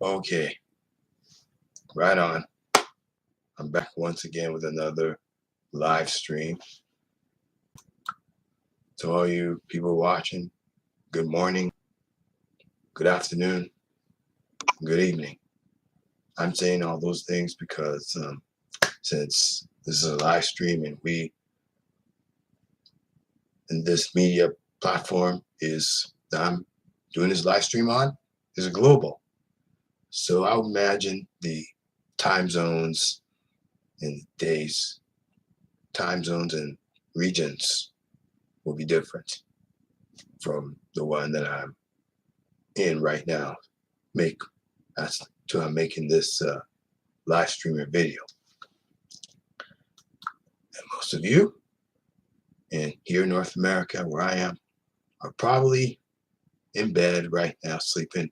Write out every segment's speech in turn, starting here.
Okay, right on. I'm back once again with another live stream. To all you people watching, good morning, good afternoon, good evening. I'm saying all those things because since this is a live stream and this media platform is that I'm doing this live stream on is global. So I would imagine the time zones and days, time zones and regions will be different from the one that I'm in right now. That's to I'm making this live streaming video. And most of you in here in North America, where I am, are probably in bed right now, sleeping,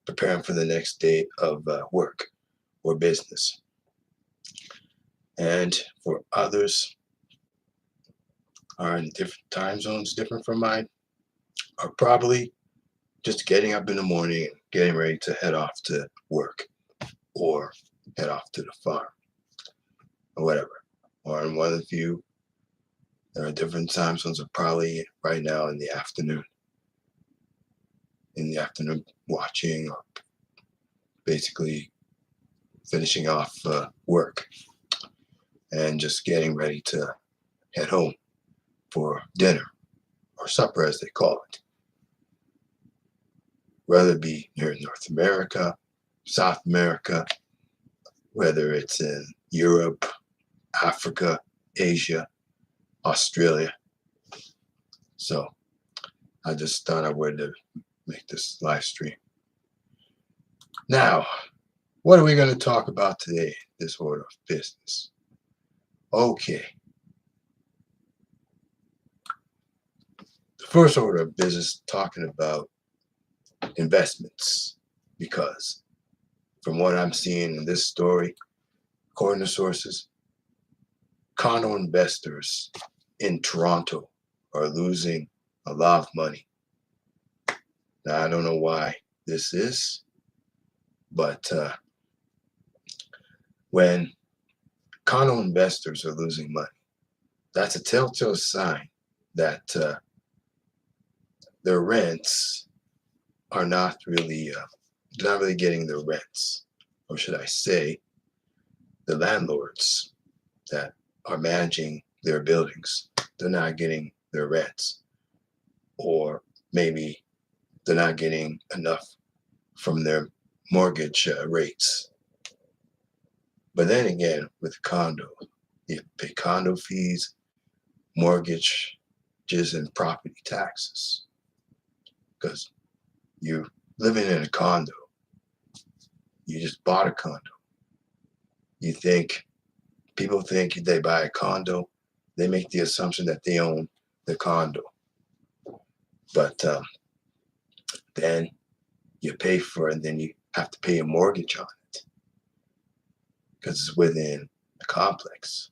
preparing for the next day of work or business. And for others, are in different time zones, different from mine, are probably just getting up in the morning and getting ready to head off to work or head off to the farm or whatever. Or in one of the few, there are different time zones, are probably right now in the afternoon watching or basically finishing off work and just getting ready to head home for dinner or supper, as they call it. Whether it be here in North America, South America, whether it's in Europe, Africa, Asia, Australia. So I just thought I would make this live stream. Now, what are we going to talk about today, this order of business? Okay. The first order of business talking about investments, because from what I'm seeing in this story, according to sources, condo investors in Toronto are losing a lot of money. Now, I don't know why this is, but when condo investors are losing money, that's a telltale sign that their rents are not really, they're not really getting their rents. Or should I say, the landlords that are managing their buildings, they're not getting their rents. Or maybe they're not getting enough from their mortgage rates. But then again, with condo, you pay condo fees, mortgages, and property taxes. Because you're living in a condo. You just bought a condo. People think they buy a condo, they make the assumption that they own the condo. But then you pay for it, and then you have to pay a mortgage on it because it's within a complex,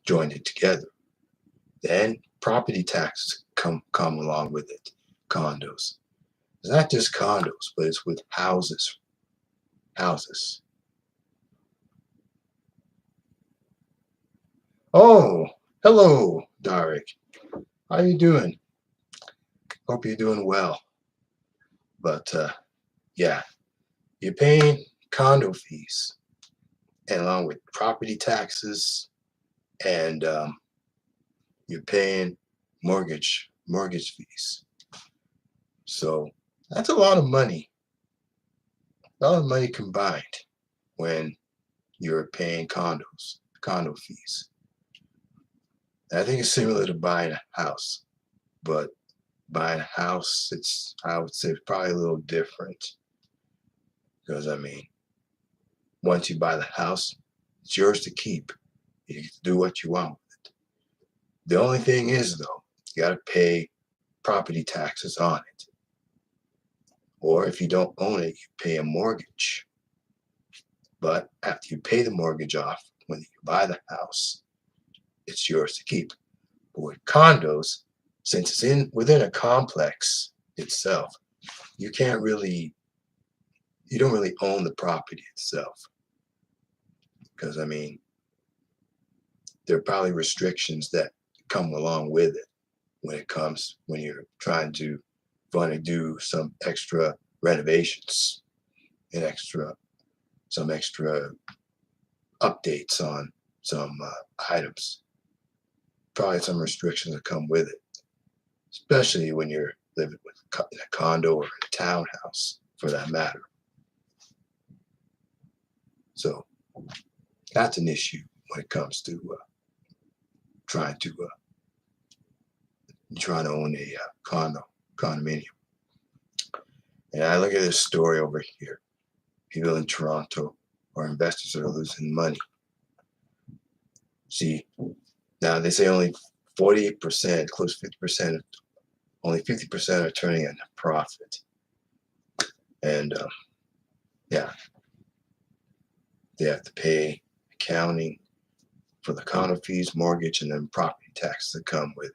joined together. Then property taxes come along with it. Condos. It's not just condos, but it's with houses. Oh, hello, Derek. How you doing? Hope you're doing well. But yeah, you're paying condo fees, and along with property taxes, and you're paying mortgage fees. So that's a lot of money. A lot of money combined when you're paying condo fees. I think it's similar to buying a house, but buying a house, I would say probably a little different. Because I mean, once you buy the house, it's yours to keep. You can do what you want with it. The only thing is, though, you got to pay property taxes on it. Or if you don't own it, you pay a mortgage. But after you pay the mortgage off, when you buy the house, it's yours to keep. But with condos, since it's within a complex itself, you can't really you don't really own the property itself. Because, I mean, there are probably restrictions that come along with it when you're trying to want to do some extra renovations and some extra updates on some items. Probably some restrictions that come with it, especially when you're living in a condo or a townhouse, for that matter. So that's an issue when it comes to trying to own a condominium. And I look at this story over here. People in Toronto or investors that are losing money. See, now they say only 48%, close to 50%, only 50% are turning in a profit. And yeah, they have to pay accounting for the condo fees, mortgage, and then property taxes that come with it.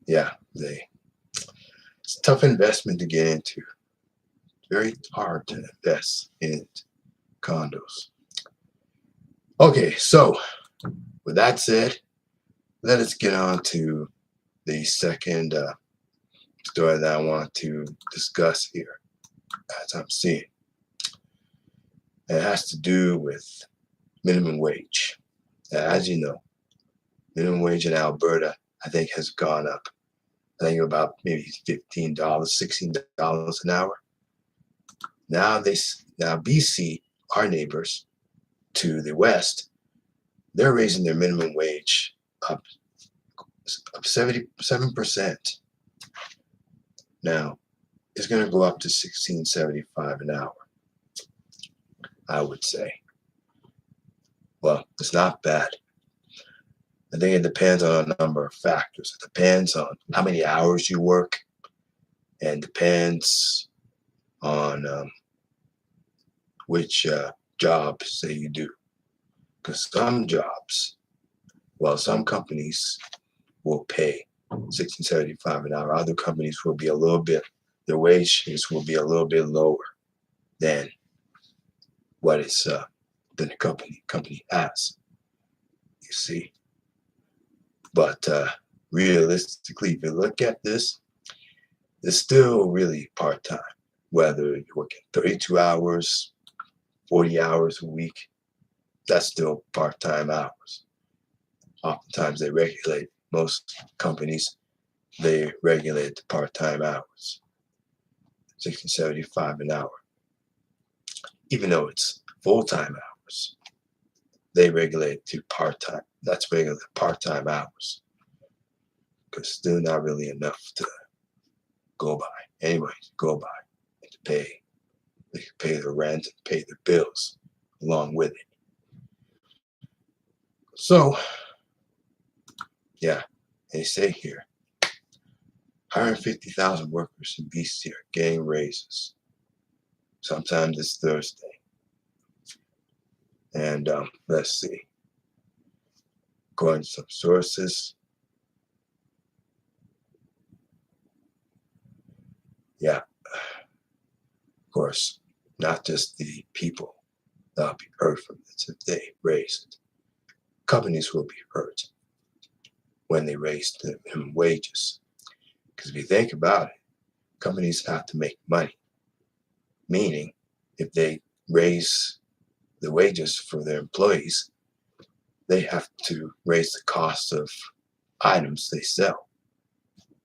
Yeah, it's a tough investment to get into. It's very hard to invest in condos. Okay, so with that said, let us get on to the second story that I want to discuss here, as I'm seeing. It has to do with minimum wage. As you know, minimum wage in Alberta, I think, has gone up. I think about maybe $15, $16 an hour. Now BC, our neighbors to the west, they're raising their minimum wage up 77%. Now it's going to go up to $16.75 an hour, I would say. Well, it's not bad. I think it depends on a number of factors. It depends on how many hours you work, and depends on which jobs that you do. Because some companies will pay $16.75 an hour. Other companies will be their wages will be a little bit lower than what than the company has. You see. But realistically, if you look at this, it's still really part-time. Whether you're working 32 hours, 40 hours a week, that's still part-time hours. Oftentimes most companies, they regulate the part-time hours, $16.75 an hour. Even though it's full-time hours, they regulate to part-time. That's regular part-time hours, because still not really enough to go by. Anyway, go by and to pay. They can pay the rent and pay the bills along with it. So, yeah, they say here, 150,000 workers in BC are getting raises. Sometimes it's Thursday. And let's see. According to some sources, yeah, of course, not just the people that'll be hurt from this if they raise it. Companies will be hurt when they raise the minimum wages. Because if you think about it, companies have to make money. Meaning, if they raise the wages for their employees, they have to raise the cost of items they sell,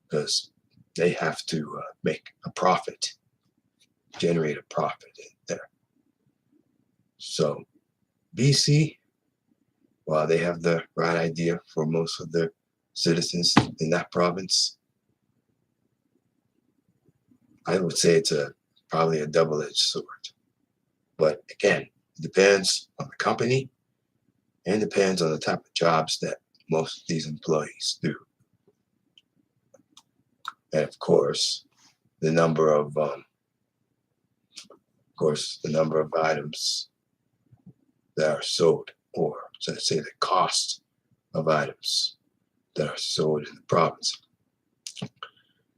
because they have to make a profit, generate a profit in there. So BC, while they have the right idea for most of their citizens in that province, I would say it's probably a double-edged sword. But again, it depends on the company and depends on the type of jobs that most of these employees do. And of course, the number of items that are sold, or let's say the cost of items that are sold in the province.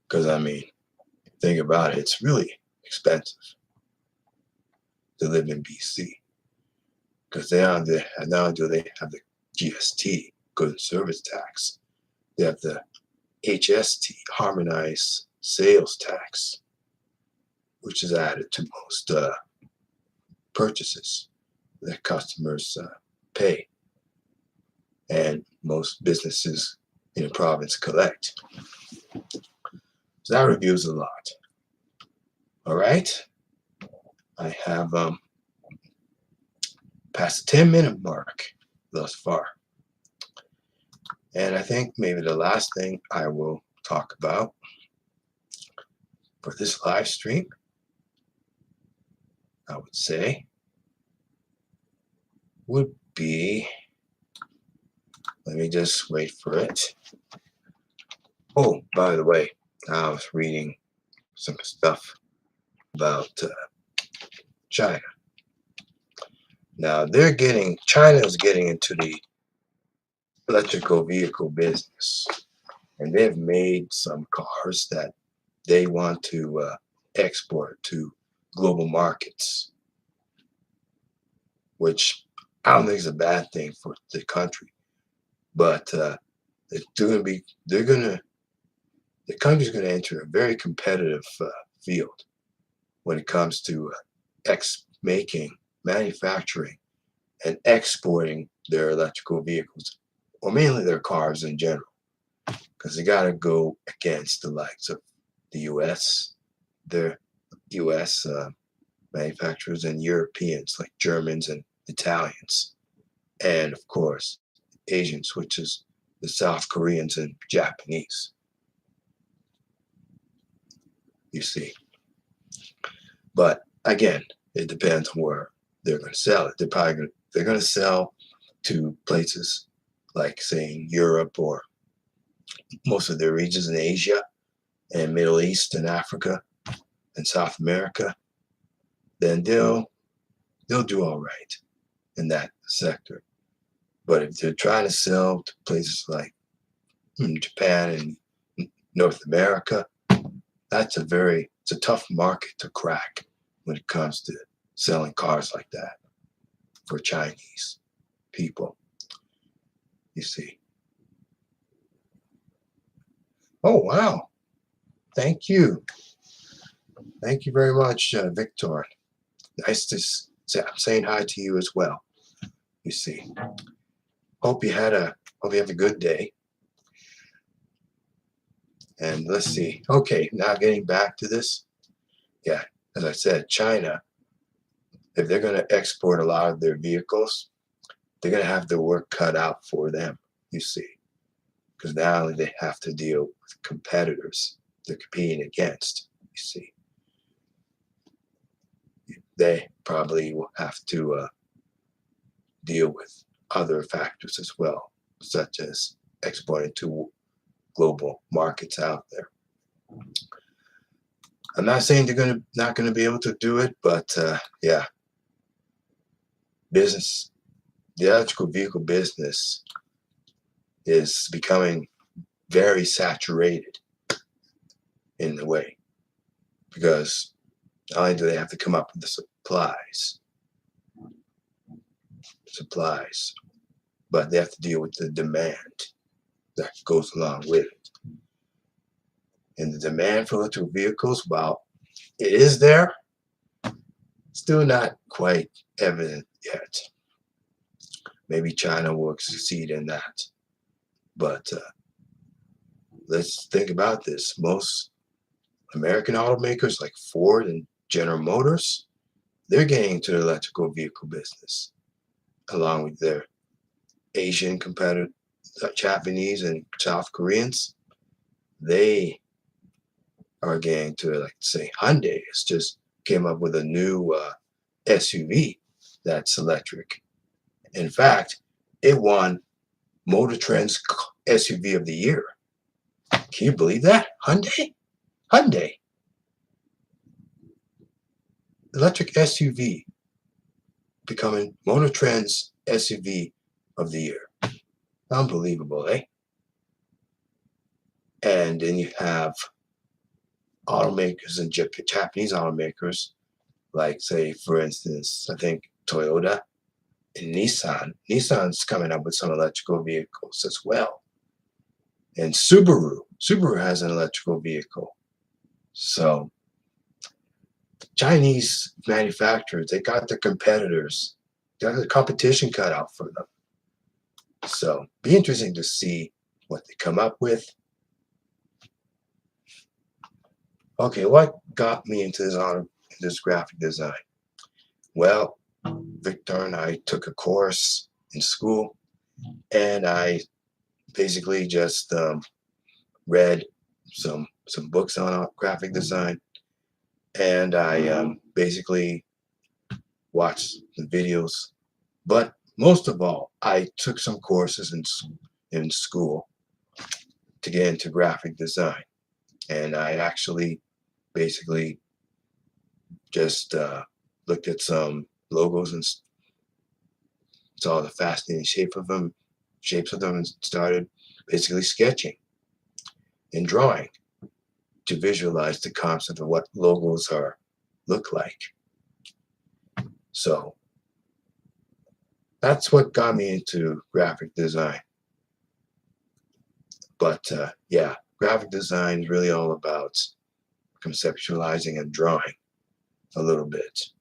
Because I mean, think about it, it's really expensive to live in BC because not only do they have the GST, goods and service tax, they have the HST, harmonized sales tax, which is added to most purchases that customers pay, and most businesses in the province collect. So that reviews a lot. All right, I have past the 10-minute mark thus far, and I think maybe the last thing I will talk about for this live stream, I would say, would be, let me just wait for it. Oh, by the way, I was reading some stuff about China. Now China is getting into the electrical vehicle business, and they've made some cars that they want to export to global markets, which I don't think is a bad thing for the country, but the country's going to enter a very competitive field when it comes to manufacturing and exporting their electrical vehicles, or mainly their cars in general, because they got to go against the likes of the U.S., their U.S. Manufacturers, and Europeans like Germans and Italians, and of course Asians, which is the South Koreans and Japanese. You see, but again, it depends on where they're going to sell it. They're going to sell to places like, say, in Europe, or most of their regions in Asia and Middle East and Africa and South America. Then they'll do all right in that sector. But if they're trying to sell to places like Japan and North America, it's a tough market to crack when it comes to selling cars like that for Chinese people, you see. Oh, wow. Thank you. Thank you very much, Victor. Nice to say, I'm saying hi to you as well, you see. Hope you have a good day. And let's see. Okay, now getting back to this. Yeah, as I said, China, if they're going to export a lot of their vehicles, they're going to have their work cut out for them, you see. Because now they have to deal with competitors they're competing against, you see. They probably will have to deal with other factors as well, such as exporting to global markets out there. I'm not saying they're not going to be able to do it, but yeah, the electrical vehicle business is becoming very saturated in a way, because not only do they have to come up with the supplies, but they have to deal with the demand that goes along with it. And the demand for electric vehicles, while it is there, still not quite evident yet. Maybe China will succeed in that. But let's think about this. Most American automakers like Ford and General Motors, they're getting into the electrical vehicle business, along with their Asian competitors, Japanese and South Koreans. They are getting to, like, say, Hyundai has just came up with a new SUV that's electric. In fact, it won Motor Trend's SUV of the year. Can you believe that? Hyundai. Electric SUV becoming Motor Trend's SUV of the year. Unbelievable, eh? And then you have automakers and Japanese automakers, like say, for instance, I think Toyota and Nissan. Nissan's coming up with some electrical vehicles as well. And Subaru has an electrical vehicle. So Chinese manufacturers, they got their competitors, they got the competition cut out for them. So be interesting to see what they come up with. Okay, what got me into this graphic design? Well, Victor and I took a course in school, and I basically just read some books on graphic design, and I basically watched the videos. But most of all, I took some courses in school to get into graphic design, and I actually basically just looked at some logos and saw the fascinating shapes of them, and started basically sketching and drawing to visualize the concept of what logos look like. So that's what got me into graphic design. But yeah, graphic design is really all about conceptualizing and drawing a little bit.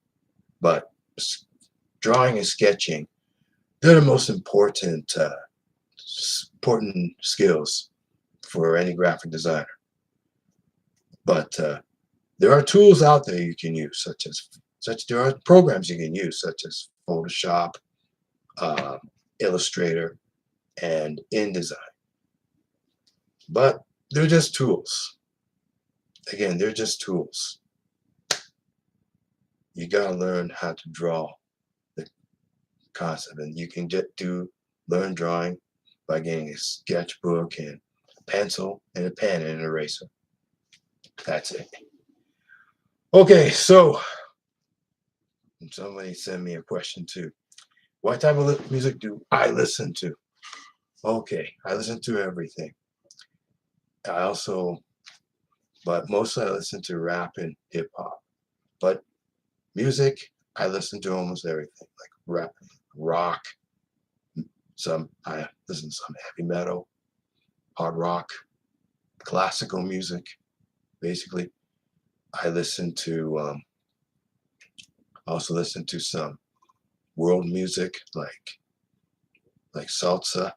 But drawing and sketching, they're the most important skills for any graphic designer. But there are tools out there you can use, there are programs you can use, such as Photoshop, Illustrator, and InDesign. But they're just tools. Again, they're just tools. You gotta learn how to draw the concept, and you can learn drawing by getting a sketchbook and a pencil and a pen and an eraser. That's it. Okay, so somebody sent me a question too. What type of music do I listen to? Okay, I listen to everything. But mostly I listen to rap and hip hop. But music, I listen to almost everything, like rap, rock. I listen to some heavy metal, hard rock, classical music. Basically, I also listen to some world music like salsa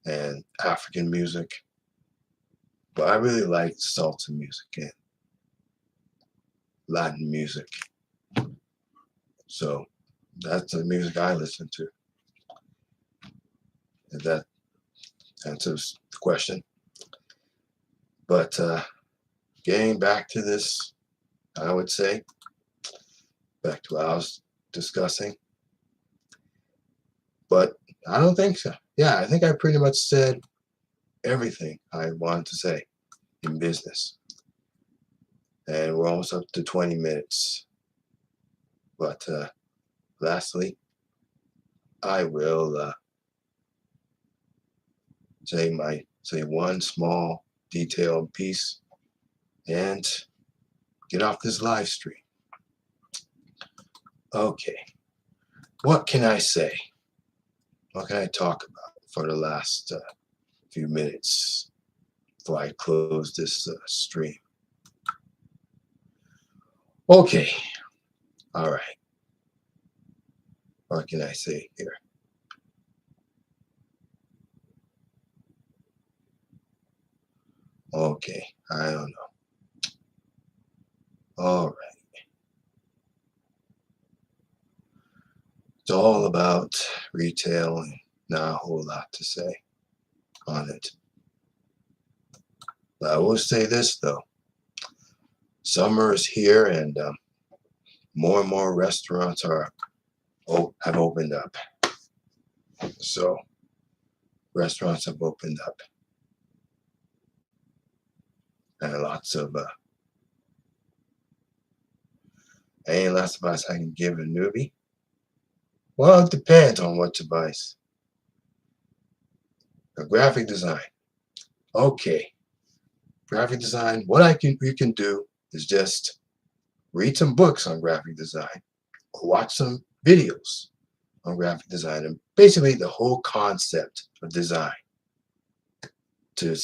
and African music. But I really like salsa music and Latin music. So that's the music I listen to. If that answers the question. But getting back to this, I would say, back to what I was discussing. But I don't think so. Yeah, I think I pretty much said everything I wanted to say in business. And we're almost up to 20 minutes. But lastly, I will say one small detailed piece and get off this live stream. Okay, what can I say? What can I talk about for the last few minutes before I close this stream? Okay, all right. What can I say here? Okay, I don't know. All right. It's all about retail and not a whole lot to say on it. But I will say this though. Summer is here, and more and more restaurants have opened up. So restaurants have opened up, and lots of any last advice I can give a newbie? Well, it depends on what device. A graphic design. Okay. graphic design, what you can do is just read some books on graphic design or watch some videos on graphic design and basically the whole concept of design to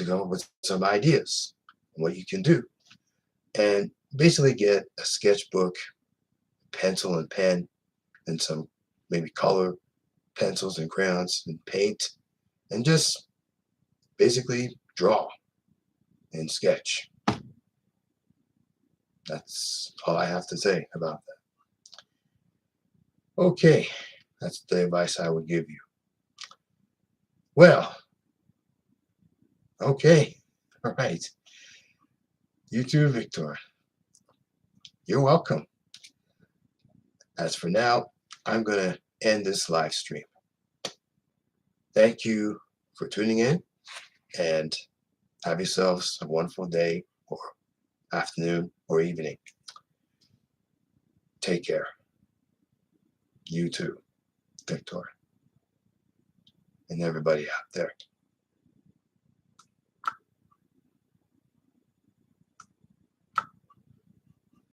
come up with some ideas on what you can do. And basically get a sketchbook, pencil and pen, and some maybe color pencils and crayons and paint, and just basically draw and sketch. That's all I have to say about that. Okay, that's the advice I would give you. Well, okay, all right. You too, Victor. You're welcome. As for now, I'm going to end this live stream. Thank you for tuning in, and have yourselves a wonderful day or afternoon or evening. Take care. You too, Victor, and everybody out there.